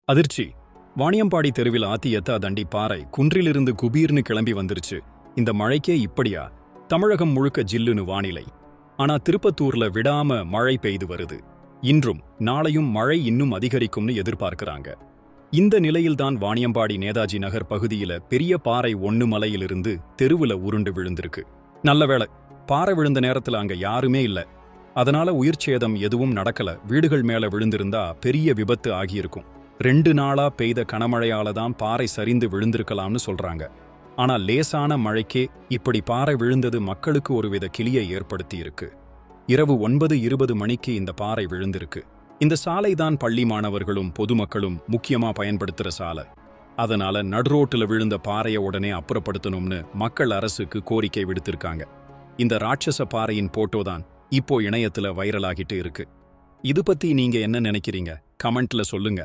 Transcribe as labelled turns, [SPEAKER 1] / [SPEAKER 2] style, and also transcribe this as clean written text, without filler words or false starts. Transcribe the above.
[SPEAKER 1] அதிர்ச்சி. வாணியம்பாடி தெருவில் ஆத்தியத்தா தண்டி பாறை குன்றிலிருந்து குபீர்னு கிளம்பி வந்துருச்சு. இந்த மழைக்கே இப்படியா? தமிழகம் முழுக்க ஜில்லுன்னு வானிலை. ஆனா திருப்பத்தூர்ல விடாம மழை பெய்து வருது. இன்றும் நாளையும் மழை இன்னும் அதிகரிக்கும்னு எதிர்பார்க்கறாங்க. இந்த நிலையில்தான் வாணியம்பாடி நேதாஜி நகர் பகுதியில பெரிய பாறை ஒண்ணு மலையிலிருந்து தெருவுல உருண்டு விழுந்திருக்கு. நல்ல வேளை, பாறை விழுந்த நேரத்துல அங்க யாருமே இல்ல. அதனால உயிர்ச்சேதம் எதுவும் நடக்கல. வீடுகள் மேல விழுந்திருந்தா பெரிய விபத்து ஆகியிருக்கும். 2 நாளா பெய்த கனமழையால தான் பாறை சரிந்து விழுந்திருக்கலாம்னு சொல்றாங்க. ஆனா லேசான மழைக்கே இப்படி பாறை விழுந்தது மக்களுக்கு ஒருவித கிளியை ஏற்படுத்தி இருக்கு. இரவு 9:20 மணிக்கு இந்த பாறை விழுந்திருக்கு. இந்த சாலை தான் பள்ளி மாணவர்களும் பொதுமக்களும் முக்கியமா பயன்படுத்துற சாலை. அதனால நடுரோட்டுல விழுந்த பாறையை உடனே அப்புறப்படுத்தணும்னு மக்கள் அரசுக்கு கோரிக்கை விடுத்திருக்காங்க. இந்த ராட்சச பாறையின் போட்டோ தான் இப்போ இணையத்துல வைரலாகிட்டு இருக்கு. இது பத்தி நீங்க என்ன நினைக்கிறீங்க? கமெண்ட்ல சொல்லுங்க.